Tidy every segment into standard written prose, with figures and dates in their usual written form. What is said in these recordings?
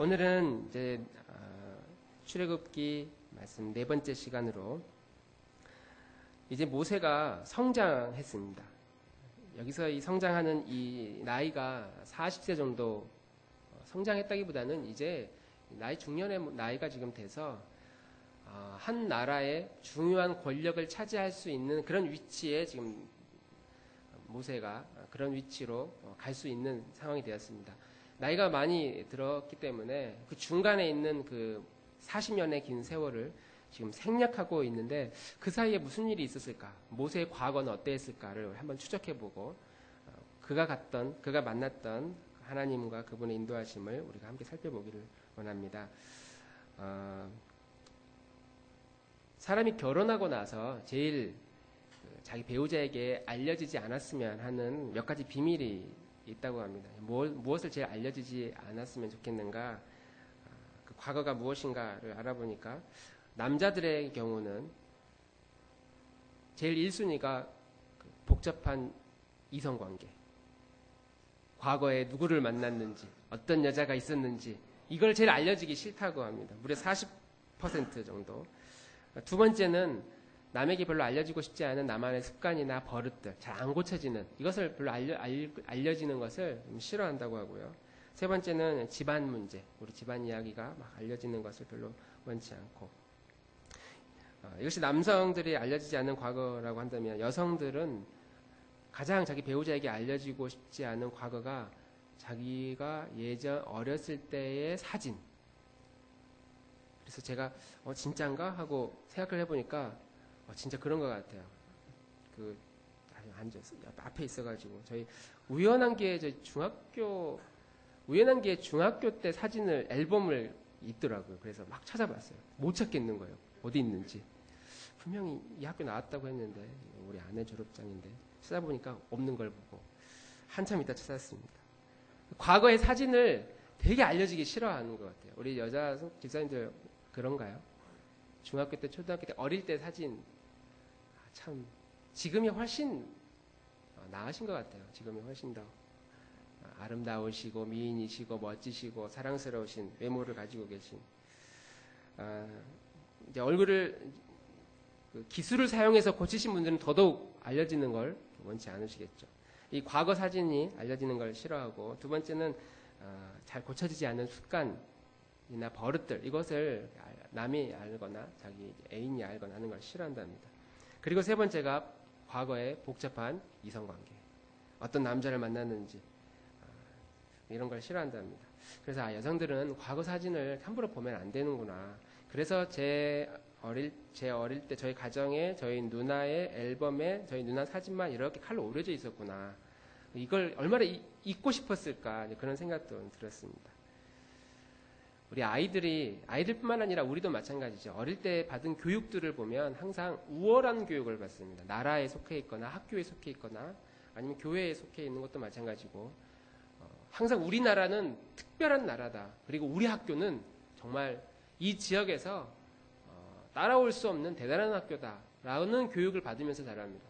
오늘은 이제 출애굽기 말씀 네 번째 시간으로 이제 모세가 성장했습니다. 여기서 이 성장하는 이 나이가 40세 정도 성장했다기보다는 이제 나이 중년의 나이가 지금 돼서 한 나라의 중요한 권력을 차지할 수 있는 그런 위치에 지금 모세가 그런 위치로 갈 수 있는 상황이 되었습니다. 나이가 많이 들었기 때문에 그 중간에 있는 그 40년의 긴 세월을 지금 생략하고 있는데 그 사이에 무슨 일이 있었을까? 모세의 과거는 어땠을까를 한번 추적해보고 그가 만났던 하나님과 그분의 인도하심을 우리가 함께 살펴보기를 원합니다. 사람이 결혼하고 나서 제일 자기 배우자에게 알려지지 않았으면 하는 몇 가지 비밀이 있다고 합니다. 무엇을 제일 알려지지 않았으면 좋겠는가? 그 과거가 무엇인가를 알아보니까 남자들의 경우는 제일 1순위가 복잡한 이성관계, 과거에 누구를 만났는지, 어떤 여자가 있었는지 이걸 제일 알려지기 싫다고 합니다. 무려 40% 정도. 두 번째는 남에게 별로 알려지고 싶지 않은 나만의 습관이나 버릇들, 잘 안 고쳐지는 이것을 별로 알려지는 것을 싫어한다고 하고요. 세 번째는 집안 문제, 우리 집안 이야기가 막 알려지는 것을 별로 원치 않고, 이것이 남성들이 알려지지 않는 과거라고 한다면 여성들은 가장 자기 배우자에게 알려지고 싶지 않은 과거가 자기가 예전 어렸을 때의 사진. 그래서 제가 진짠가 하고 생각을 해보니까 진짜 그런 것 같아요. 앉아서 앞에 있어가지고 저희 우연한 기회에 중학교 때 사진을 앨범을 있더라고요. 그래서 막 찾아봤어요. 못 찾겠는 거예요. 어디 있는지. 분명히 이 학교 나왔다고 했는데 우리 아내 졸업장인데 찾아보니까 없는 걸 보고 한참 있다 찾았습니다. 과거의 사진을 되게 알려지기 싫어하는 것 같아요. 우리 여자 집사님들 그런가요? 중학교 때, 초등학교 때, 어릴 때 사진 참 지금이 훨씬 나으신 것 같아요. 지금이 훨씬 더 아름다우시고 미인이시고 멋지시고 사랑스러우신 외모를 가지고 계신 이제 얼굴을 기술을 사용해서 고치신 분들은 더더욱 알려지는 걸 원치 않으시겠죠. 이 과거 사진이 알려지는 걸 싫어하고, 두 번째는 잘 고쳐지지 않은 습관이나 버릇들, 이것을 남이 알거나 자기 애인이 알거나 하는 걸 싫어한답니다. 그리고 세 번째가 과거의 복잡한 이성관계, 어떤 남자를 만났는지 이런 걸 싫어한답니다. 그래서 여성들은 과거 사진을 함부로 보면 안 되는구나. 그래서 제 어릴 때 저희 가정에 저희 누나의 앨범에 저희 누나 사진만 이렇게 칼로 오려져 있었구나. 이걸 얼마나 잊고 싶었을까, 그런 생각도 들었습니다. 우리 아이들뿐만 아니라 우리도 마찬가지죠. 어릴 때 받은 교육들을 보면 항상 우월한 교육을 받습니다. 나라에 속해 있거나 학교에 속해 있거나 아니면 교회에 속해 있는 것도 마찬가지고, 항상 우리나라는 특별한 나라다. 그리고 우리 학교는 정말 이 지역에서 따라올 수 없는 대단한 학교다라는 교육을 받으면서 자랍니다.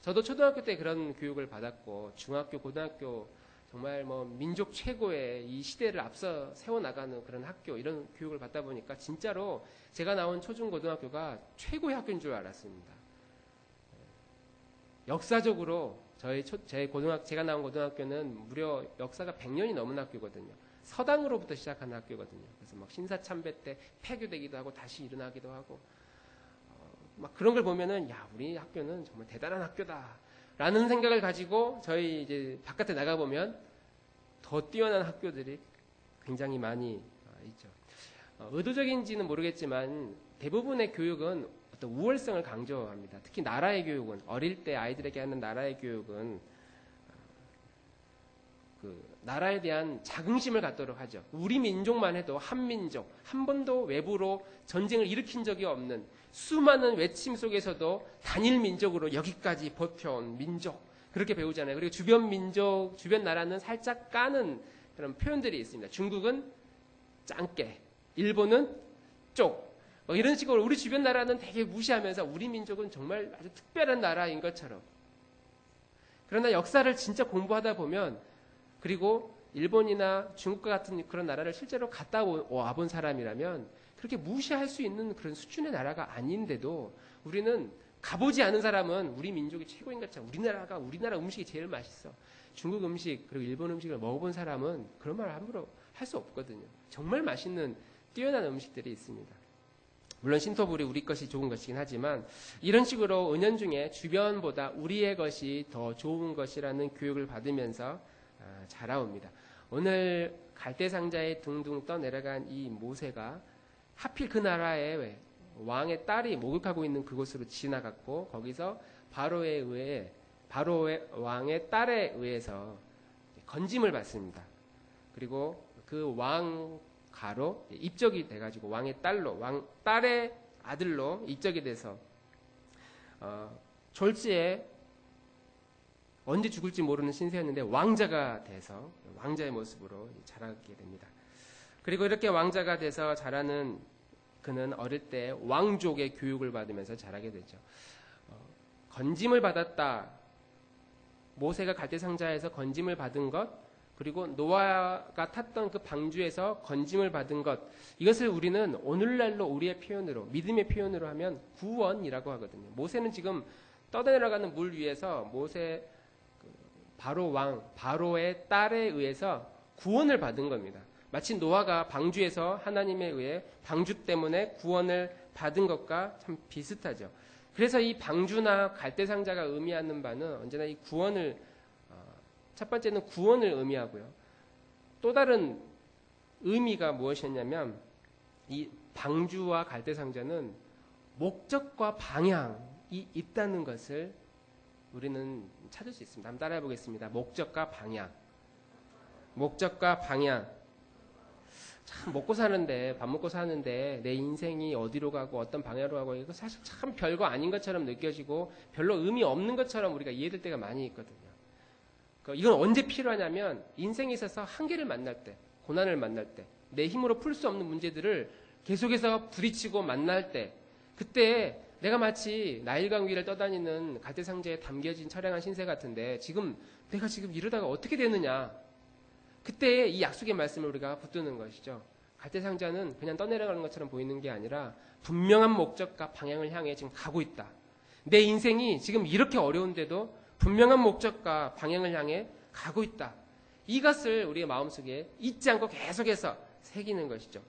저도 초등학교 때 그런 교육을 받았고, 중학교, 고등학교 정말 민족 최고의 이 시대를 앞서 세워나가는 그런 학교, 이런 교육을 받다 보니까 진짜로 제가 나온 초중고등학교가 최고의 학교인 줄 알았습니다. 역사적으로 제가 나온 고등학교는 무려 역사가 100년이 넘은 학교거든요. 서당으로부터 시작한 학교거든요. 그래서 막 신사참배 때 폐교되기도 하고 다시 일어나기도 하고, 막 그런 걸 보면은 우리 학교는 정말 대단한 학교다라는 생각을 가지고 저희 이제 바깥에 나가 보면 더 뛰어난 학교들이 굉장히 많이 있죠. 의도적인지는 모르겠지만 대부분의 교육은 어떤 우월성을 강조합니다. 특히 나라의 교육은, 어릴 때 아이들에게 하는 나라의 교육은 나라에 대한 자긍심을 갖도록 하죠. 우리 민족만 해도 한민족, 한 번도 외부로 전쟁을 일으킨 적이 없는 수많은 외침 속에서도 단일 민족으로 여기까지 버텨온 민족, 그렇게 배우잖아요. 그리고 주변 나라는 살짝 까는 그런 표현들이 있습니다. 중국은 짱깨, 일본은 쪽, 이런 식으로 우리 주변 나라는 되게 무시하면서 우리 민족은 정말 아주 특별한 나라인 것처럼. 그러나 역사를 진짜 공부하다 보면, 그리고 일본이나 중국과 같은 그런 나라를 실제로 갔다 와본 사람이라면 그렇게 무시할 수 있는 그런 수준의 나라가 아닌데도 우리는 가보지 않은 사람은 우리 민족이 최고인 것처럼 우리나라 음식이 제일 맛있어. 중국 음식 그리고 일본 음식을 먹어본 사람은 그런 말을 함부로 할 수 없거든요. 정말 맛있는 뛰어난 음식들이 있습니다. 물론 신토불이 우리 것이 좋은 것이긴 하지만 이런 식으로 은연중에 주변보다 우리의 것이 더 좋은 것이라는 교육을 받으면서 자라옵니다. 오늘 갈대상자에 둥둥 떠내려간 이 모세가 하필 그 나라의 왕의 딸이 목욕하고 있는 그곳으로 지나갔고 거기서 바로의 왕의 딸에 의해서 건짐을 받습니다. 그리고 그 왕 가로 입적이 돼가지고 왕의 딸의 아들로 입적이 돼서 졸지에 언제 죽을지 모르는 신세였는데 왕자가 돼서 왕자의 모습으로 자라게 됩니다. 그리고 이렇게 왕자가 돼서 자라는 그는 어릴 때 왕족의 교육을 받으면서 자라게 되죠. 건짐을 받았다. 모세가 갈대상자에서 건짐을 받은 것, 그리고 노아가 탔던 그 방주에서 건짐을 받은 것, 이것을 우리는 오늘날로 우리의 표현으로, 믿음의 표현으로 하면 구원이라고 하거든요. 모세는 지금 떠내려가는 물 위에서 바로의 딸에 의해서 구원을 받은 겁니다. 마치 노아가 방주에서 하나님에 의해 방주 때문에 구원을 받은 것과 참 비슷하죠. 그래서 이 방주나 갈대상자가 의미하는 바는 언제나 이 구원을, 첫 번째는 구원을 의미하고요. 또 다른 의미가 무엇이었냐면 이 방주와 갈대상자는 목적과 방향이 있다는 것을 우리는 찾을 수 있습니다. 한번 따라해 보겠습니다. 목적과 방향. 참 밥 먹고 사는데 내 인생이 어디로 가고 어떤 방향으로 가고 이거 사실 참 별거 아닌 것처럼 느껴지고 별로 의미 없는 것처럼 우리가 이해될 때가 많이 있거든요. 이건 언제 필요하냐면 인생에 있어서 한계를 만날 때, 고난을 만날 때, 내 힘으로 풀 수 없는 문제들을 계속해서 부딪히고 만날 때, 그때 내가 마치 나일강 위를 떠다니는 갈대상자에 담겨진 처량한 신세 같은데 내가 지금 이러다가 어떻게 되느냐. 그때 이 약속의 말씀을 우리가 붙드는 것이죠. 갈대상자는 그냥 떠내려가는 것처럼 보이는 게 아니라 분명한 목적과 방향을 향해 지금 가고 있다. 내 인생이 지금 이렇게 어려운데도 분명한 목적과 방향을 향해 가고 있다. 이것을 우리의 마음속에 잊지 않고 계속해서 새기는 것이죠.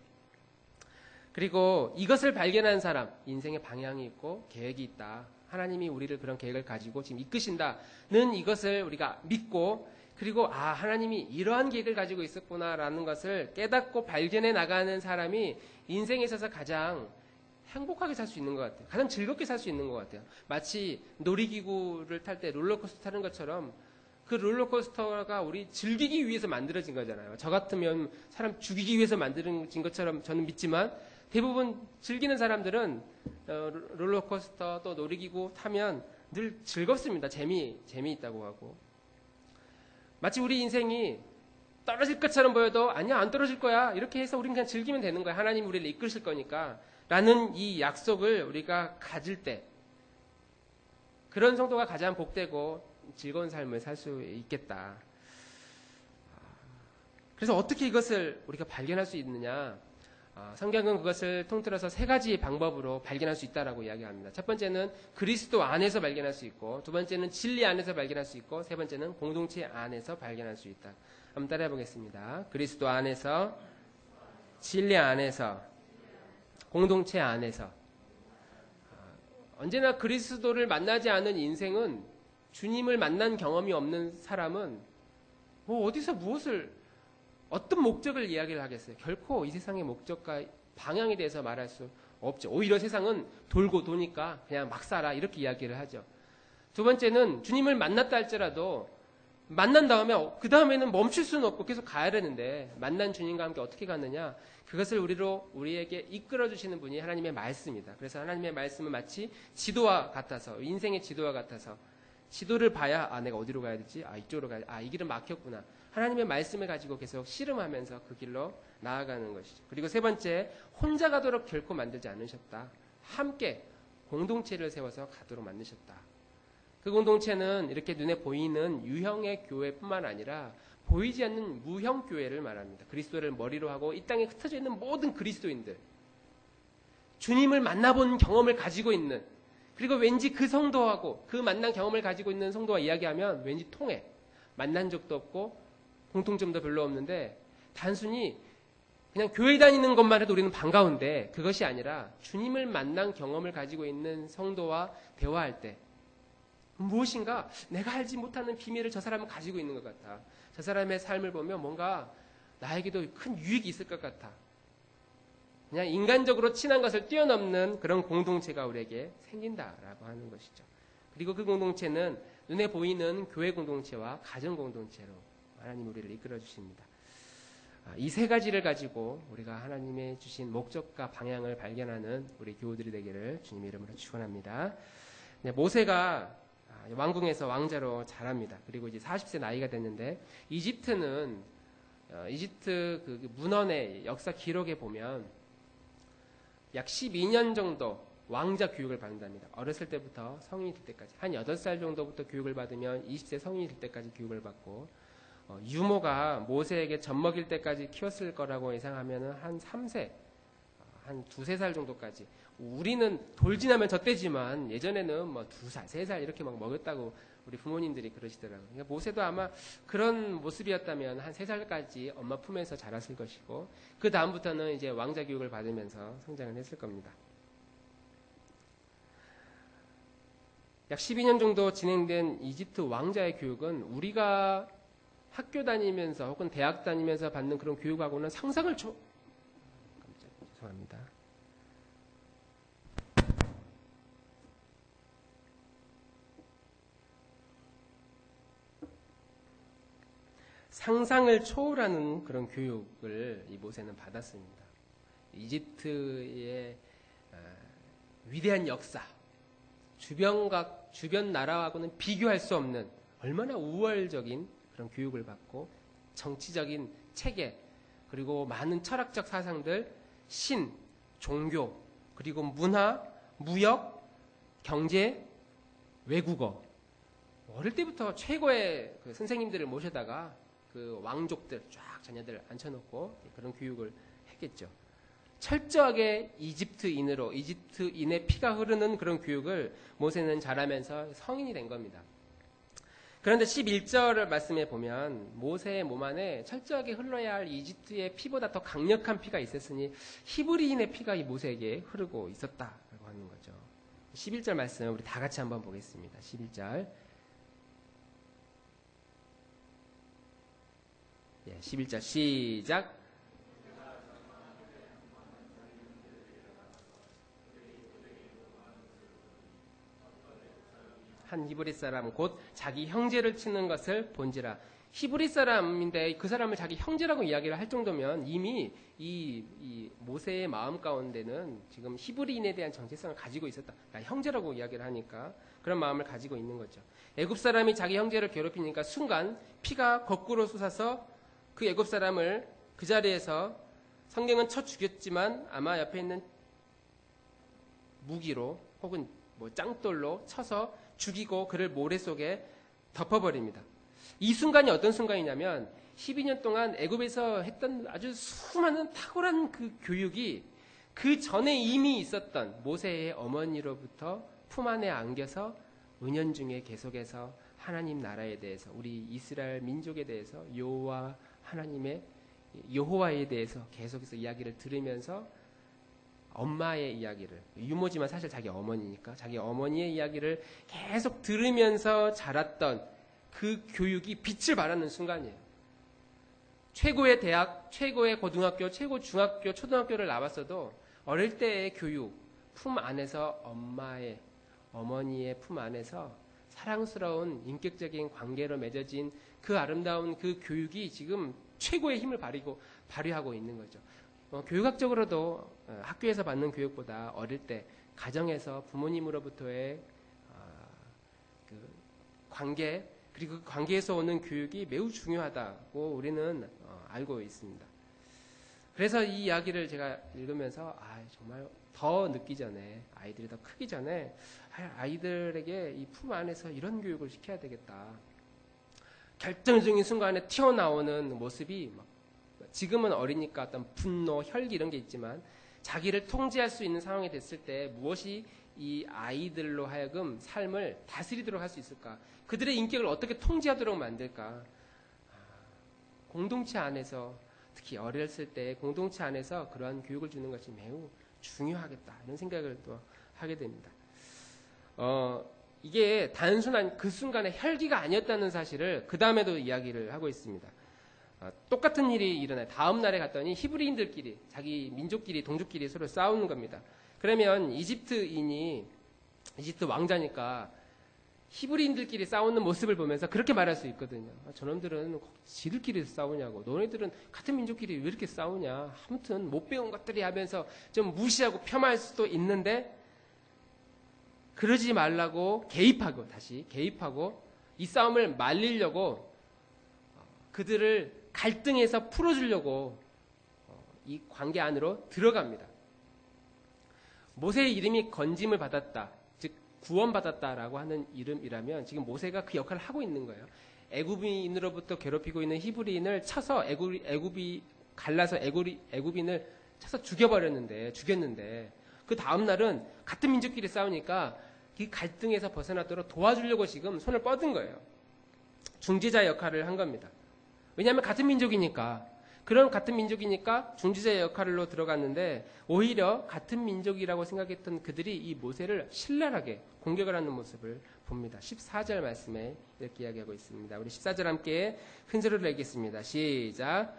그리고 이것을 발견한 사람, 인생의 방향이 있고 계획이 있다. 하나님이 우리를 그런 계획을 가지고 지금 이끄신다는 이것을 우리가 믿고, 그리고 하나님이 이러한 계획을 가지고 있었구나라는 것을 깨닫고 발견해 나가는 사람이 인생에 있어서 가장 행복하게 살 수 있는 것 같아요. 가장 즐겁게 살 수 있는 것 같아요. 마치 놀이기구를 탈 때 롤러코스터 타는 것처럼 그 롤러코스터가 우리 즐기기 위해서 만들어진 거잖아요. 저 같으면 사람 죽이기 위해서 만들어진 것처럼 저는 믿지만 대부분 즐기는 사람들은 롤러코스터 또 놀이기구 타면 늘 즐겁습니다. 재미있다고 하고. 마치 우리 인생이 떨어질 것처럼 보여도 아니야 안 떨어질 거야 이렇게 해서 우리는 그냥 즐기면 되는 거야. 하나님이 우리를 이끄실 거니까 라는 이 약속을 우리가 가질 때 그런 성도가 가장 복되고 즐거운 삶을 살 수 있겠다. 그래서 어떻게 이것을 우리가 발견할 수 있느냐. 성경은 그것을 통틀어서 세 가지 방법으로 발견할 수 있다라고 이야기합니다. 첫 번째는 그리스도 안에서 발견할 수 있고, 두 번째는 진리 안에서 발견할 수 있고, 세 번째는 공동체 안에서 발견할 수 있다. 한번 따라해 보겠습니다. 그리스도 안에서, 진리 안에서, 공동체 안에서. 언제나 그리스도를 만나지 않은 인생은, 주님을 만난 경험이 없는 사람은 어디서 어떤 목적을 이야기를 하겠어요? 결코 이 세상의 목적과 방향에 대해서 말할 수 없죠. 오히려 세상은 돌고 도니까 그냥 막 살아 이렇게 이야기를 하죠. 두 번째는 주님을 만났다 할지라도 만난 다음에 그 다음에는 멈출 수는 없고 계속 가야 되는데 만난 주님과 함께 어떻게 가느냐? 그것을 우리에게 이끌어 주시는 분이 하나님의 말씀이다. 그래서 하나님의 말씀은 마치 지도와 같아서, 인생의 지도와 같아서 지도를 봐야 내가 어디로 가야 되지? 이쪽으로 가야 이 길은 막혔구나. 하나님의 말씀을 가지고 계속 씨름하면서 그 길로 나아가는 것이죠. 그리고 세 번째, 혼자 가도록 결코 만들지 않으셨다. 함께 공동체를 세워서 가도록 만드셨다. 그 공동체는 이렇게 눈에 보이는 유형의 교회뿐만 아니라 보이지 않는 무형 교회를 말합니다. 그리스도를 머리로 하고 이 땅에 흩어져 있는 모든 그리스도인들, 주님을 만나본 경험을 가지고 있는, 그리고 왠지 그 성도하고 그 만난 경험을 가지고 있는 성도와 이야기하면 왠지 통해. 만난 적도 없고 공통점도 별로 없는데 단순히 그냥 교회 다니는 것만 해도 우리는 반가운데, 그것이 아니라 주님을 만난 경험을 가지고 있는 성도와 대화할 때 무엇인가 내가 알지 못하는 비밀을 저 사람은 가지고 있는 것 같아. 저 사람의 삶을 보면 뭔가 나에게도 큰 유익이 있을 것 같아. 그냥 인간적으로 친한 것을 뛰어넘는 그런 공동체가 우리에게 생긴다라고 하는 것이죠. 그리고 그 공동체는 눈에 보이는 교회 공동체와 가정 공동체로 하나님 우리를 이끌어 주십니다. 이 세 가지를 가지고 우리가 하나님의 주신 목적과 방향을 발견하는 우리 교우들이 되기를 주님의 이름으로 축원합니다. 모세가 왕궁에서 왕자로 자랍니다. 그리고 이제 40세 나이가 됐는데, 이집트 그 문헌의 역사 기록에 보면 약 12년 정도 왕자 교육을 받는답니다. 어렸을 때부터 성인이 될 때까지. 한 8살 정도부터 교육을 받으면 20세 성인이 될 때까지 교육을 받고, 유모가 모세에게 젖 먹일 때까지 키웠을 거라고 예상하면 한 3세, 한 2-3살 정도까지. 우리는 돌진하면 젖대지만 예전에는 뭐 2살, 3살 이렇게 막 먹였다고 우리 부모님들이 그러시더라고요. 그러니까 모세도 아마 그런 모습이었다면 한 3살까지 엄마 품에서 자랐을 것이고, 그 다음부터는 이제 왕자 교육을 받으면서 성장을 했을 겁니다. 약 12년 정도 진행된 이집트 왕자의 교육은 우리가 학교 다니면서 혹은 대학 다니면서 받는 그런 교육하고는 죄송합니다. 상상을 초월하는 그런 교육을 이 모세는 받았습니다. 이집트의 위대한 역사, 주변 나라하고는 비교할 수 없는 얼마나 우월적인 그런 교육을 받고, 정치적인 체계, 그리고 많은 철학적 사상들, 신, 종교, 그리고 문화, 무역, 경제, 외국어, 어릴 때부터 최고의 그 선생님들을 모셔다가 그 왕족들 쫙 자녀들 앉혀놓고 그런 교육을 했겠죠. 철저하게 이집트인의 피가 흐르는 그런 교육을 모세는 자라면서 성인이 된 겁니다. 그런데 11절 말씀에 보면 모세의 몸 안에 철저하게 흘러야 할 이집트의 피보다 더 강력한 피가 있었으니 히브리인의 피가 이 모세에게 흐르고 있었다라고 하는 거죠. 11절 말씀 우리 다 같이 한번 보겠습니다. 11절. 11절 시작. 한 히브리 사람 곧 자기 형제를 치는 것을 본지라. 히브리 사람인데 그 사람을 자기 형제라고 이야기를 할 정도면 이미 이 모세의 마음 가운데는 지금 히브리인에 대한 정체성을 가지고 있었다. 형제라고 이야기를 하니까 그런 마음을 가지고 있는 거죠. 애굽 사람이 자기 형제를 괴롭히니까 순간 피가 거꾸로 솟아서 그 애굽 사람을 그 자리에서, 성경은 쳐 죽였지만 아마 옆에 있는 무기로 혹은 뭐 짱돌로 쳐서 죽이고 그를 모래 속에 덮어버립니다. 이 순간이 어떤 순간이냐면 12년 동안 애굽에서 했던 아주 수많은 탁월한 그 교육이 그 전에 이미 있었던 모세의 어머니로부터 품 안에 안겨서 은연중에 계속해서 하나님 나라에 대해서, 우리 이스라엘 민족에 대해서, 여호와에 대해서 계속해서 이야기를 들으면서 엄마의 이야기를, 유모지만 사실 자기 어머니니까 자기 어머니의 이야기를 계속 들으면서 자랐던 그 교육이 빛을 발하는 순간이에요. 최고의 대학, 최고의 고등학교, 최고 중학교, 초등학교를 나왔어도 어릴 때의 교육, 품 안에서 어머니의 품 안에서 사랑스러운 인격적인 관계로 맺어진 그 아름다운 그 교육이 지금 최고의 힘을 발휘하고 있는 거죠. 교육학적으로도 학교에서 받는 교육보다 어릴 때 가정에서 부모님으로부터의 그 관계, 그리고 그 관계에서 오는 교육이 매우 중요하다고 우리는 알고 있습니다. 그래서 이 이야기를 제가 읽으면서 정말 더 늦기 전에, 아이들이 더 크기 전에 아이들에게 이 품 안에서 이런 교육을 시켜야 되겠다. 결정적인 순간에 튀어나오는 모습이 막 지금은 어리니까 어떤 분노, 혈기 이런 게 있지만 자기를 통제할 수 있는 상황이 됐을 때 무엇이 이 아이들로 하여금 삶을 다스리도록 할 수 있을까? 그들의 인격을 어떻게 통제하도록 만들까? 공동체 안에서 특히 어렸을 때 공동체 안에서 그러한 교육을 주는 것이 매우 중요하겠다 이런 생각을 또 하게 됩니다. 이게 단순한 그 순간의 혈기가 아니었다는 사실을 그 다음에도 이야기를 하고 있습니다. 똑같은 일이 일어나요. 다음 날에 갔더니 히브리인들끼리 자기 민족끼리 동족끼리 서로 싸우는 겁니다. 그러면 이집트 왕자니까 히브리인들끼리 싸우는 모습을 보면서 그렇게 말할 수 있거든요. 저놈들은 지들끼리 싸우냐고, 너네들은 같은 민족끼리 왜 이렇게 싸우냐, 아무튼 못 배운 것들이 하면서 좀 무시하고 폄하할 수도 있는데 그러지 말라고 개입하고 이 싸움을 말리려고 그들을 갈등에서 풀어주려고 이 관계 안으로 들어갑니다. 모세의 이름이 건짐을 받았다, 즉 구원받았다라고 하는 이름이라면 지금 모세가 그 역할을 하고 있는 거예요. 애굽인으로부터 괴롭히고 있는 히브리인을 쳐서 애굽인을 쳐서 죽였는데 그 다음 날은 같은 민족끼리 싸우니까 이 갈등에서 벗어나도록 도와주려고 지금 손을 뻗은 거예요. 중재자 역할을 한 겁니다. 왜냐하면 같은 민족이니까. 그런 같은 민족이니까 중재자의 역할로 들어갔는데 오히려 같은 민족이라고 생각했던 그들이 이 모세를 신랄하게 공격을 하는 모습을 봅니다. 14절 말씀에 이렇게 이야기하고 있습니다. 우리 14절 함께 큰 소리로 읽겠습니다. 시작.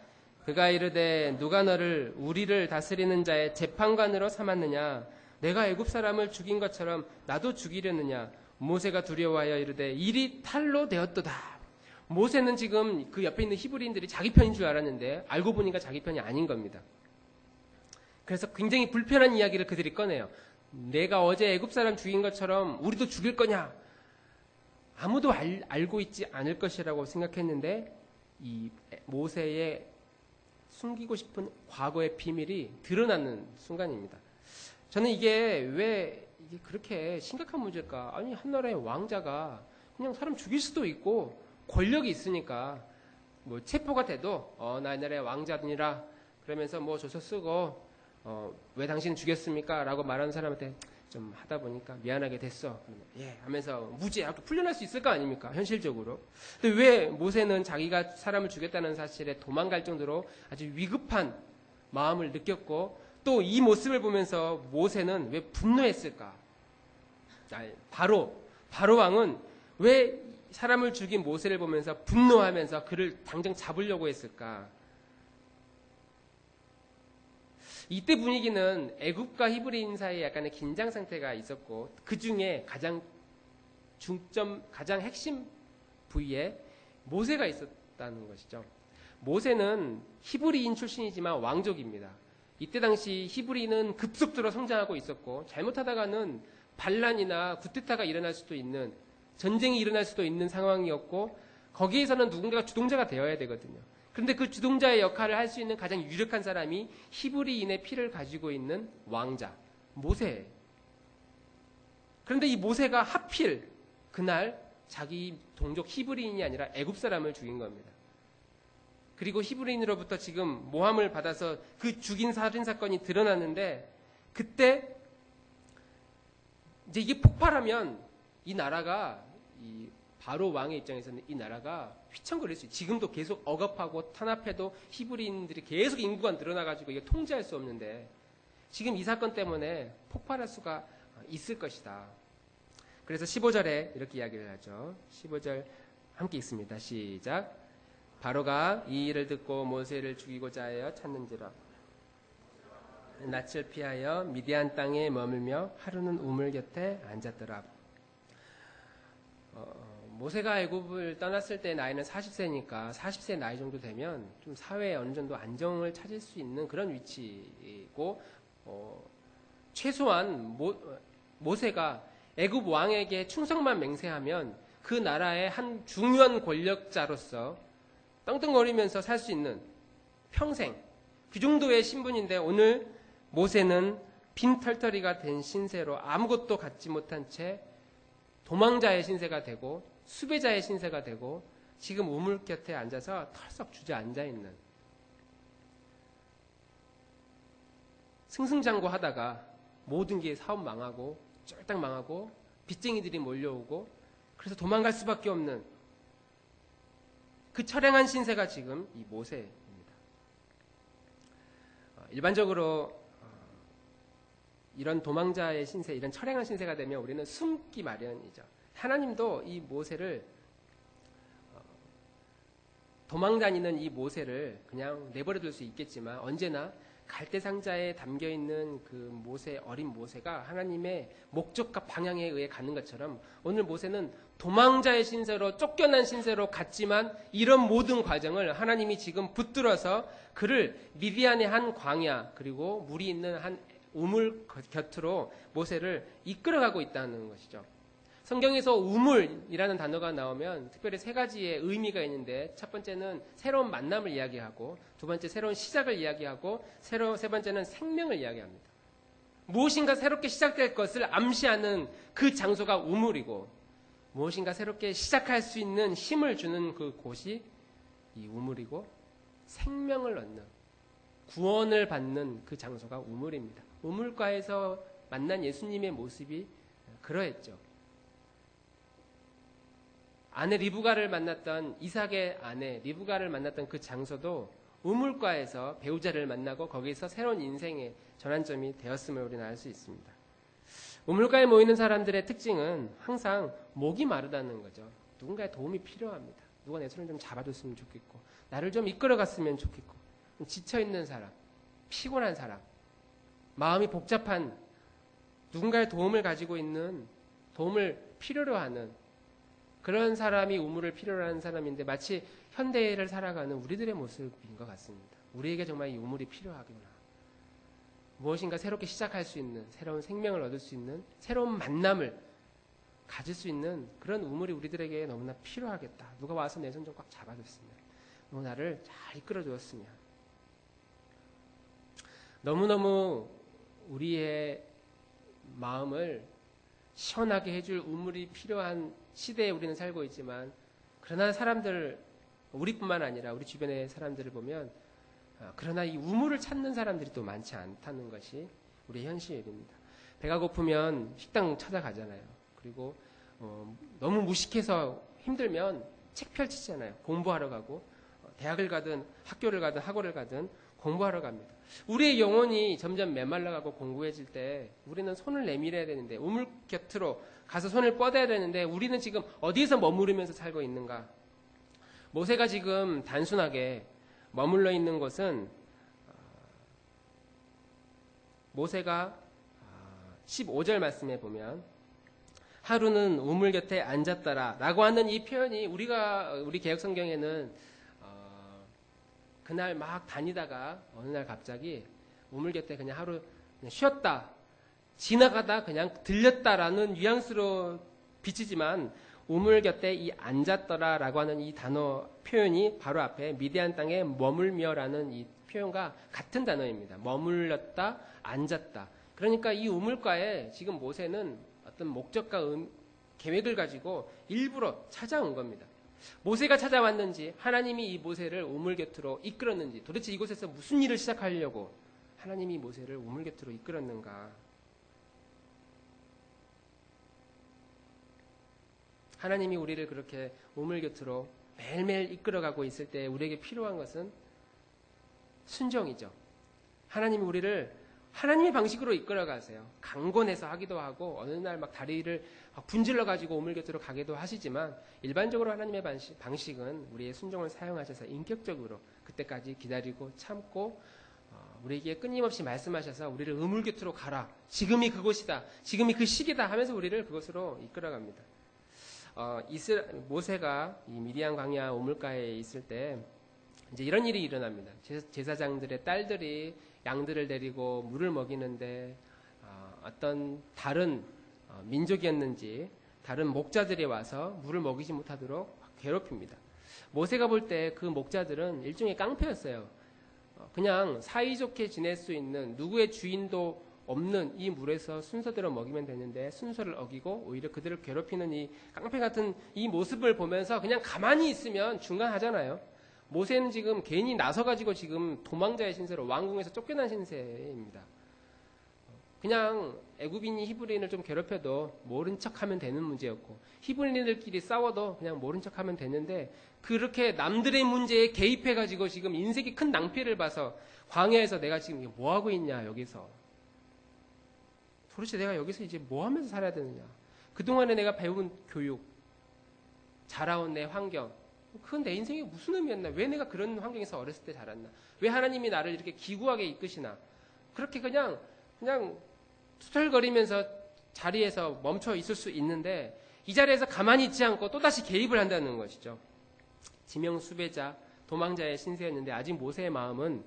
그가 이르되 누가 너를 우리를 다스리는 자의 재판관으로 삼았느냐? 내가 애굽 사람을 죽인 것처럼 나도 죽이려느냐? 모세가 두려워하여 이르되 일이 탈로 되었도다. 모세는 지금 그 옆에 있는 히브리인들이 자기 편인 줄 알았는데 알고 보니까 자기 편이 아닌 겁니다. 그래서 굉장히 불편한 이야기를 그들이 꺼내요. 내가 어제 애굽 사람 죽인 것처럼 우리도 죽일 거냐? 아무도 알고 있지 않을 것이라고 생각했는데 이 모세의 숨기고 싶은 과거의 비밀이 드러나는 순간입니다. 저는 이게 왜 이게 그렇게 심각한 문제일까? 아니, 한 나라의 왕자가 그냥 사람 죽일 수도 있고 권력이 있으니까 뭐 체포가 돼도 나 옛날에 왕자니라 그러면서 뭐 조서 쓰고 왜 당신 죽였습니까? 라고 말하는 사람한테 좀 하다 보니까 미안하게 됐어. 예 하면서 무죄하고 풀려날 수 있을 거 아닙니까? 현실적으로. 근데 왜 모세는 자기가 사람을 죽였다는 사실에 도망갈 정도로 아주 위급한 마음을 느꼈고 또 이 모습을 보면서 모세는 왜 분노했을까? 바로 왕은 왜 사람을 죽인 모세를 보면서 분노하면서 그를 당장 잡으려고 했을까? 이때 분위기는 애굽과 히브리인 사이에 약간의 긴장 상태가 있었고 그 중에 가장 핵심 부위에 모세가 있었다는 것이죠. 모세는 히브리인 출신이지만 왕족입니다. 이때 당시 히브리는 급속도로 성장하고 있었고 잘못하다가는 반란이나 쿠데타가 일어날 수도 있는 전쟁이 일어날 수도 있는 상황이었고 거기에서는 누군가가 주동자가 되어야 되거든요. 그런데 그 주동자의 역할을 할 수 있는 가장 유력한 사람이 히브리인의 피를 가지고 있는 왕자 모세. 그런데 이 모세가 하필 그날 자기 동족 히브리인이 아니라 애굽 사람을 죽인 겁니다. 그리고 히브리인으로부터 지금 모함을 받아서 그 죽인 살인 사건이 드러났는데 그때 이제 이게 폭발하면 이 나라가 이 바로 왕의 입장에서는 이 나라가 휘청거릴 수 있어요. 지금도 계속 억압하고 탄압해도 히브리인들이 계속 인구가 늘어나가지고 이게 통제할 수 없는데 지금 이 사건 때문에 폭발할 수가 있을 것이다. 그래서 15절에 이렇게 이야기를 하죠. 15절 함께 읽습니다. 시작. 바로가 이 일을 듣고 모세를 죽이고자 하여 찾는지라 낯을 피하여 미디안 땅에 머물며 하루는 우물 곁에 앉았더라. 모세가 애굽을 떠났을 때 나이는 40세니까 40세 나이 정도 되면 좀 사회에 어느 정도 안정을 찾을 수 있는 그런 위치이고 최소한 모세가 애굽 왕에게 충성만 맹세하면 그 나라의 한 중요한 권력자로서 떵떵거리면서 살 수 있는 평생 그 정도의 신분인데 오늘 모세는 빈털터리가 된 신세로 아무것도 갖지 못한 채 도망자의 신세가 되고 수배자의 신세가 되고 지금 우물 곁에 앉아서 털썩 주저앉아 있는, 승승장구하다가 모든 게 사업 망하고 쫄딱 망하고 빚쟁이들이 몰려오고 그래서 도망갈 수밖에 없는 그 처량한 신세가 지금 이 모세입니다. 일반적으로 이런 도망자의 신세, 이런 처량한 신세가 되면 우리는 숨기 마련이죠. 하나님도 이 모세를, 도망다니는 이 모세를 그냥 내버려둘 수 있겠지만 언제나 갈대상자에 담겨있는 그 모세, 어린 모세가 하나님의 목적과 방향에 의해 가는 것처럼 오늘 모세는 도망자의 신세로, 쫓겨난 신세로 갔지만 이런 모든 과정을 하나님이 지금 붙들어서 그를 미디안의 한 광야, 그리고 물이 있는 한 우물 곁으로 모세를 이끌어가고 있다는 것이죠. 성경에서 우물이라는 단어가 나오면 특별히 세 가지의 의미가 있는데, 첫 번째는 새로운 만남을 이야기하고, 두 번째 새로운 시작을 이야기하고, 세 번째는 생명을 이야기합니다. 무엇인가 새롭게 시작될 것을 암시하는 그 장소가 우물이고, 무엇인가 새롭게 시작할 수 있는 힘을 주는 그 곳이 이 우물이고, 생명을 얻는, 구원을 받는 그 장소가 우물입니다. 우물가에서 만난 예수님의 모습이 그러했죠. 아내 리브가를 만났던, 이삭의 아내 리브가를 만났던 그 장소도 우물가에서 배우자를 만나고 거기서 새로운 인생의 전환점이 되었음을 우리는 알 수 있습니다. 우물가에 모이는 사람들의 특징은 항상 목이 마르다는 거죠. 누군가의 도움이 필요합니다. 누가 내 손을 좀 잡아줬으면 좋겠고, 나를 좀 이끌어갔으면 좋겠고, 지쳐있는 사람, 피곤한 사람, 마음이 복잡한, 누군가의 도움을 가지고 있는, 도움을 필요로 하는 그런 사람이 우물을 필요로 하는 사람인데, 마치 현대를 살아가는 우리들의 모습인 것 같습니다. 우리에게 정말 이 우물이 필요하구나. 무엇인가 새롭게 시작할 수 있는, 새로운 생명을 얻을 수 있는, 새로운 만남을 가질 수 있는 그런 우물이 우리들에게 너무나 필요하겠다. 누가 와서 내 손 좀 꽉 잡아줬으면, 너 나를 잘 이끌어 주었으면. 너무너무 우리의 마음을 시원하게 해줄 우물이 필요한 시대에 우리는 살고 있지만, 그러나 사람들, 우리뿐만 아니라 우리 주변의 사람들을 보면 그러나 이 우물을 찾는 사람들이 또 많지 않다는 것이 우리의 현실입니다. 배가 고프면 식당 찾아가잖아요. 그리고 너무 무식해서 힘들면 책 펼치잖아요. 공부하러 가고, 대학을 가든 학교를 가든 학원을 가든 공부하러 갑니다. 우리의 영혼이 점점 메말라가고 공고해질 때 우리는 손을 내밀어야 되는데, 우물 곁으로 가서 손을 뻗어야 되는데, 우리는 지금 어디에서 머무르면서 살고 있는가? 모세가 지금 단순하게 머물러 있는 곳은, 모세가 15절 말씀에 보면 하루는 우물 곁에 앉았더라 라고 하는 이 표현이, 우리 개역성경에는 그날 막 다니다가 어느 날 갑자기 우물 곁에 그냥 하루 그냥 쉬었다, 지나가다 그냥 들렸다라는 뉘앙스로 비치지만, 우물 곁에 이 앉았더라 라고 하는 이 단어 표현이 바로 앞에 미디안 땅에 머물며라는 이 표현과 같은 단어입니다. 머물렀다, 앉았다. 그러니까 이 우물가에 지금 모세는 어떤 목적과 계획을 가지고 일부러 찾아온 겁니다. 모세가 찾아왔는지, 하나님이 이 모세를 우물 곁으로 이끌었는지, 도대체 이곳에서 무슨 일을 시작하려고 하나님이 모세를 우물 곁으로 이끌었는가? 하나님이 우리를 그렇게 우물 곁으로 매일매일 이끌어가고 있을 때 우리에게 필요한 것은 순종이죠. 하나님이 우리를 하나님의 방식으로 이끌어가세요. 강권해서 하기도 하고, 어느 날 막 다리를 분질러가지고 우물 곁으로 가기도 하시지만, 일반적으로 하나님의 방식은 우리의 순종을 사용하셔서 인격적으로 그때까지 기다리고 참고 우리에게 끊임없이 말씀하셔서 우리를 우물 곁으로 가라, 지금이 그곳이다, 지금이 그 시기다 하면서 우리를 그곳으로 이끌어갑니다. 모세가 이 미디안 광야 우물가에 있을 때 이제 이런 일이 일어납니다. 제사장들의 딸들이 양들을 데리고 물을 먹이는데 어떤 다른 민족이었는지 다른 목자들이 와서 물을 먹이지 못하도록 괴롭힙니다. 모세가 볼 때 그 목자들은 일종의 깡패였어요. 그냥 사이좋게 지낼 수 있는, 누구의 주인도 없는 이 물에서 순서대로 먹이면 되는데 순서를 어기고 오히려 그들을 괴롭히는 이 깡패 같은 이 모습을 보면서 그냥 가만히 있으면 중간하잖아요. 모세는 지금 괜히 나서가지고 지금 도망자의 신세로 왕궁에서 쫓겨난 신세입니다. 그냥 애굽인이 히브리인을 좀 괴롭혀도 모른 척하면 되는 문제였고 히브리인들끼리 싸워도 그냥 모른 척하면 되는데 그렇게 남들의 문제에 개입해가지고 지금 인생이 큰 낭패를 봐서 광야에서 내가 지금 뭐 하고 있냐 여기서 도대체 내가 여기서 이제 뭐 하면서 살아야 되느냐 그동안에 내가 배운 교육 자라온 내 환경 그건 내 인생에 무슨 의미였나 왜 내가 그런 환경에서 어렸을 때 자랐나 왜 하나님이 나를 이렇게 기구하게 이끄시나 그렇게 그냥 투덜거리면서 자리에서 멈춰 있을 수 있는데 이 자리에서 가만히 있지 않고 또다시 개입을 한다는 것이죠. 지명수배자, 도망자의 신세였는데 아직 모세의 마음은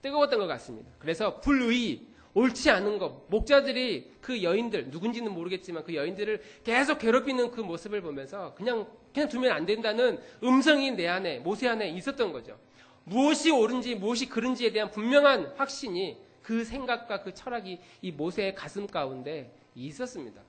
뜨거웠던 것 같습니다. 그래서 불의, 옳지 않은 것, 목자들이 그 여인들, 누군지는 모르겠지만 그 여인들을 계속 괴롭히는 그 모습을 보면서 그냥 두면 안 된다는 음성이 내 안에, 모세 안에 있었던 거죠. 무엇이 옳은지 무엇이 그른지에 대한 분명한 확신이 그 생각과 그 철학이 이 모세의 가슴 가운데 있었습니다.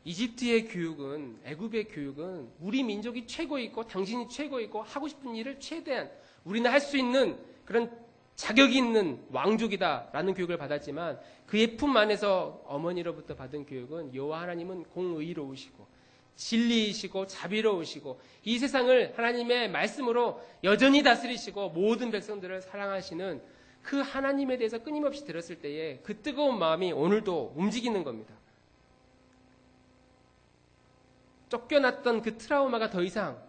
이집트의 교육은 애굽의 교육은 우리 민족이 최고이고 당신이 최고이고 하고 싶은 일을 최대한 우리는 할 수 있는 그런 자격이 있는 왕족이다라는 교육을 받았지만 그의 품 안에서 어머니로부터 받은 교육은 여호와 하나님은 공의로우시고 진리이시고 자비로우시고 이 세상을 하나님의 말씀으로 여전히 다스리시고 모든 백성들을 사랑하시는 그 하나님에 대해서 끊임없이 들었을 때에 그 뜨거운 마음이 오늘도 움직이는 겁니다. 쫓겨났던 그 트라우마가 더 이상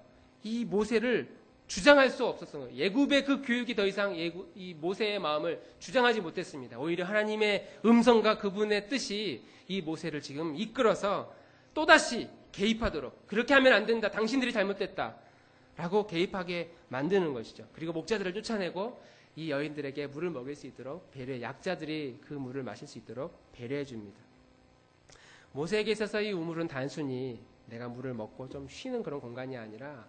이 모세를 주장할 수 없었던 거예요. 애굽의 그 교육이 더 이상 이 모세의 마음을 주장하지 못했습니다. 오히려 하나님의 음성과 그분의 뜻이 이 모세를 지금 이끌어서 또다시 개입하도록 그렇게 하면 안 된다. 당신들이 잘못됐다. 라고 개입하게 만드는 것이죠. 그리고 목자들을 쫓아내고 이 여인들에게 물을 먹일 수 있도록 배려해 약자들이 그 물을 마실 수 있도록 배려해 줍니다. 모세에게 있어서 이 우물은 단순히 내가 물을 먹고 좀 쉬는 그런 공간이 아니라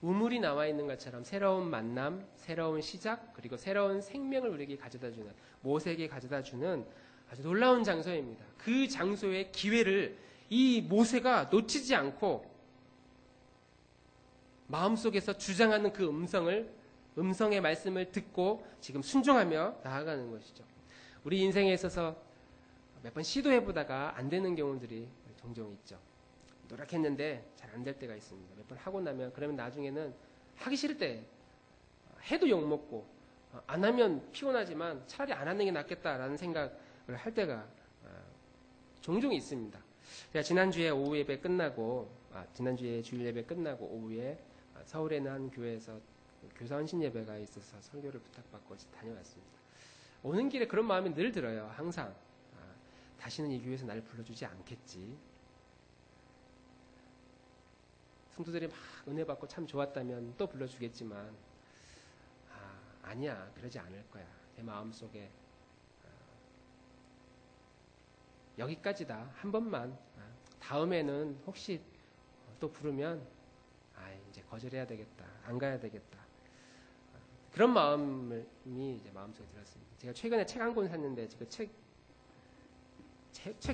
우물이 나와 있는 것처럼 새로운 만남, 새로운 시작, 그리고 새로운 생명을 우리에게 가져다주는 모세에게 가져다주는 아주 놀라운 장소입니다. 그 장소의 기회를 이 모세가 놓치지 않고 마음속에서 주장하는 그 음성의 말씀을 듣고 지금 순종하며 나아가는 것이죠. 우리 인생에 있어서 몇 번 시도해보다가 안 되는 경우들이 종종 있죠. 노력했는데 잘 안 될 때가 있습니다. 몇 번 하고 나면 그러면 나중에는 하기 싫을 때 해도 욕먹고 안 하면 피곤하지만 차라리 안 하는 게 낫겠다라는 생각을 할 때가 종종 있습니다. 제가 지난주에 오후 예배 끝나고 지난주에 주일 예배 끝나고 오후에 서울에 있는 한 교회에서 교사 헌신 예배가 있어서 설교를 부탁받고 다녀왔습니다. 오는 길에 그런 마음이 늘 들어요. 항상 다시는 이 교회에서 나를 불러주지 않겠지. 성도들이 막 은혜 받고 참 좋았다면 또 불러주겠지만 아니야 그러지 않을 거야. 내 마음속에 여기까지다. 한 번만 다음에는 혹시 또 부르면 이제 거절해야 되겠다. 안 가야 되겠다. 그런 마음이 이제 마음속에 들었습니다. 제가 최근에 책 한 권 샀는데 그 책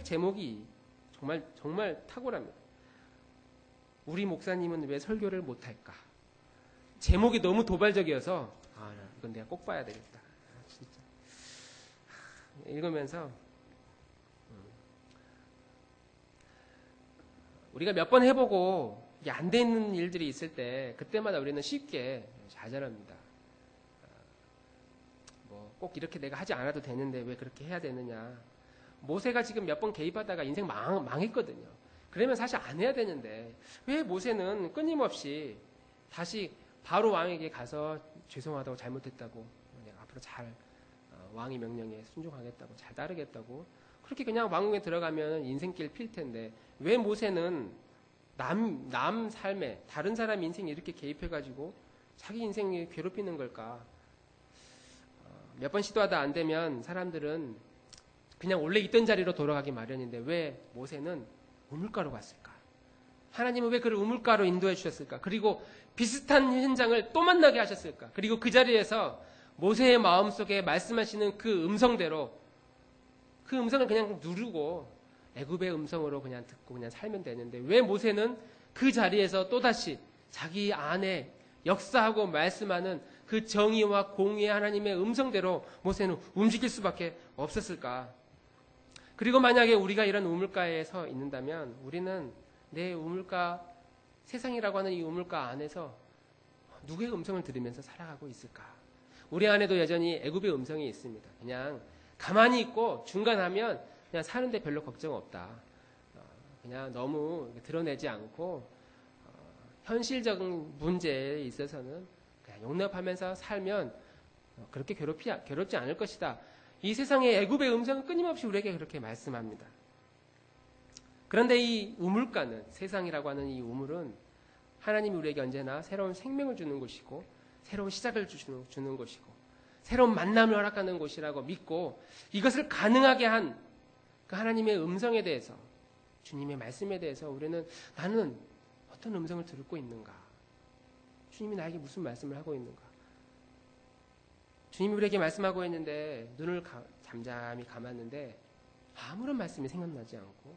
제목이 정말 탁월합니다. 우리 목사님은 왜 설교를 못할까? 제목이 너무 도발적이어서 이건 내가 꼭 봐야 되겠다. 진짜 읽으면서 우리가 몇 번 해보고 이게 안 되는 일들이 있을 때 그때마다 우리는 쉽게 좌절합니다. 꼭 이렇게 내가 하지 않아도 되는데 왜 그렇게 해야 되느냐. 모세가 지금 몇 번 개입하다가 인생 망했거든요. 그러면 사실 안 해야 되는데 왜 모세는 끊임없이 다시 바로 왕에게 가서 죄송하다고 잘못했다고 내가 앞으로 잘 왕의 명령에 순종하겠다고 잘 따르겠다고 그렇게 그냥 왕궁에 들어가면 인생길 필 텐데 왜 모세는 남 삶에 다른 사람 인생에 이렇게 개입해가지고 자기 인생에 괴롭히는 걸까? 몇 번 시도하다 안 되면 사람들은 그냥 원래 있던 자리로 돌아가기 마련인데 왜 모세는 우물가로 갔을까? 하나님은 왜 그를 우물가로 인도해 주셨을까? 그리고 비슷한 현장을 또 만나게 하셨을까? 그리고 그 자리에서 모세의 마음속에 말씀하시는 그 음성대로 그 음성을 그냥 누르고 애굽의 음성으로 그냥 듣고 그냥 살면 되는데 왜 모세는 그 자리에서 또다시 자기 안에 역사하고 말씀하는 그 정의와 공의의 하나님의 음성대로 모세는 움직일 수밖에 없었을까? 그리고 만약에 우리가 이런 우물가에 서 있는다면 우리는 내 우물가, 세상이라고 하는 이 우물가 안에서 누구의 음성을 들으면서 살아가고 있을까? 우리 안에도 여전히 애굽의 음성이 있습니다. 그냥 가만히 있고 중간하면 그냥 사는데 별로 걱정 없다. 그냥 너무 드러내지 않고 현실적인 문제에 있어서는 그냥 용납하면서 살면 그렇게 괴롭지 않을 것이다. 이 세상의 애굽의 음성은 끊임없이 우리에게 그렇게 말씀합니다. 그런데 이 우물가는, 세상이라고 하는 이 우물은 하나님이 우리에게 언제나 새로운 생명을 주는 곳이고 새로운 시작을 주는 곳이고 새로운 만남을 허락하는 곳이라고 믿고 이것을 가능하게 한 그 하나님의 음성에 대해서, 주님의 말씀에 대해서 우리는 나는 어떤 음성을 듣고 있는가? 주님이 나에게 무슨 말씀을 하고 있는가? 주님이 우리에게 말씀하고 있는데 눈을 잠잠히 감았는데 아무런 말씀이 생각나지 않고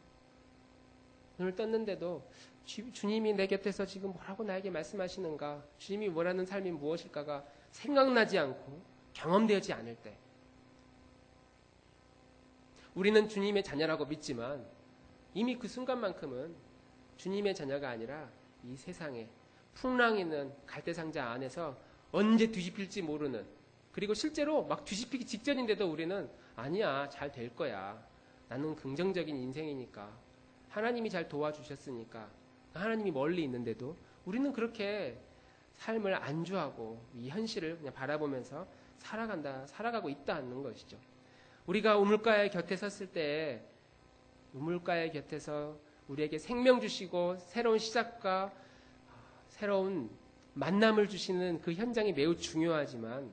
눈을 떴는데도 주님이 내 곁에서 지금 뭐라고 나에게 말씀하시는가, 주님이 원하는 삶이 무엇일까가 생각나지 않고 경험되지 않을 때 우리는 주님의 자녀라고 믿지만 이미 그 순간만큼은 주님의 자녀가 아니라 이 세상에 풍랑 있는 갈대상자 안에서 언제 뒤집힐지 모르는, 그리고 실제로 막 뒤집히기 직전인데도 우리는 아니야, 잘 될 거야, 나는 긍정적인 인생이니까, 하나님이 잘 도와주셨으니까, 하나님이 멀리 있는데도 우리는 그렇게 삶을 안주하고 이 현실을 그냥 바라보면서 살아가고 있다는 것이죠. 우리가 우물가의 곁에 섰을 때 우물가의 곁에서 우리에게 생명 주시고 새로운 시작과 새로운 만남을 주시는 그 현장이 매우 중요하지만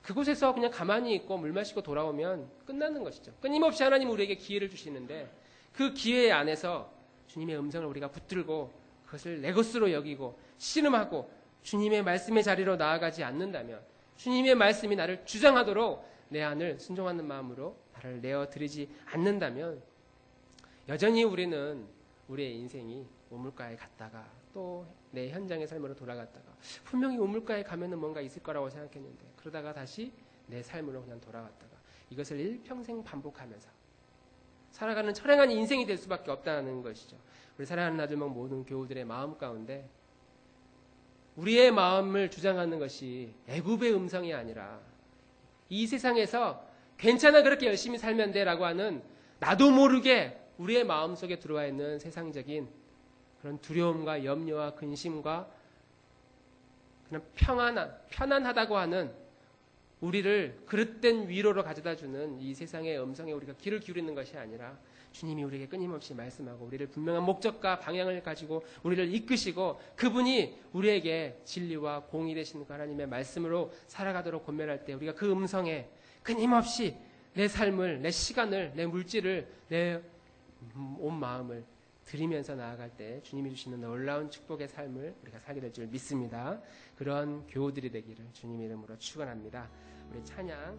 그곳에서 그냥 가만히 있고 물 마시고 돌아오면 끝나는 것이죠. 끊임없이 하나님 우리에게 기회를 주시는데 그 기회 안에서 주님의 음성을 우리가 붙들고 그것을 내 것으로 여기고 씨름하고 주님의 말씀의 자리로 나아가지 않는다면, 주님의 말씀이 나를 주장하도록 내 안을 순종하는 마음으로 나를 내어드리지 않는다면 여전히 우리는 우리의 인생이 우물가에 갔다가 또 내 현장의 삶으로 돌아갔다가 분명히 우물가에 가면은 뭔가 있을 거라고 생각했는데 그러다가 다시 내 삶으로 그냥 돌아갔다가 이것을 일평생 반복하면서 살아가는 철행한 인생이 될 수밖에 없다는 것이죠. 우리 사랑하는 아들목 모든 교우들의 마음 가운데 우리의 마음을 주장하는 것이 애굽의 음성이 아니라 이 세상에서 괜찮아 그렇게 열심히 살면 돼라고 하는 나도 모르게 우리의 마음속에 들어와 있는 세상적인 그런 두려움과 염려와 근심과 그냥 편안하다고 하는 우리를 그릇된 위로로 가져다주는 이 세상의 음성에 우리가 귀를 기울이는 것이 아니라 주님이 우리에게 끊임없이 말씀하고 우리를 분명한 목적과 방향을 가지고 우리를 이끄시고 그분이 우리에게 진리와 공의 되시는 그 하나님의 말씀으로 살아가도록 권면할 때 우리가 그 음성에 끊임없이 내 삶을, 내 시간을, 내 물질을, 내 온 마음을 드리면서 나아갈 때 주님이 주시는 놀라운 축복의 삶을 우리가 살게 될 줄 믿습니다. 그런 교우들이 되기를 주님 이름으로 축원합니다. 우리 찬양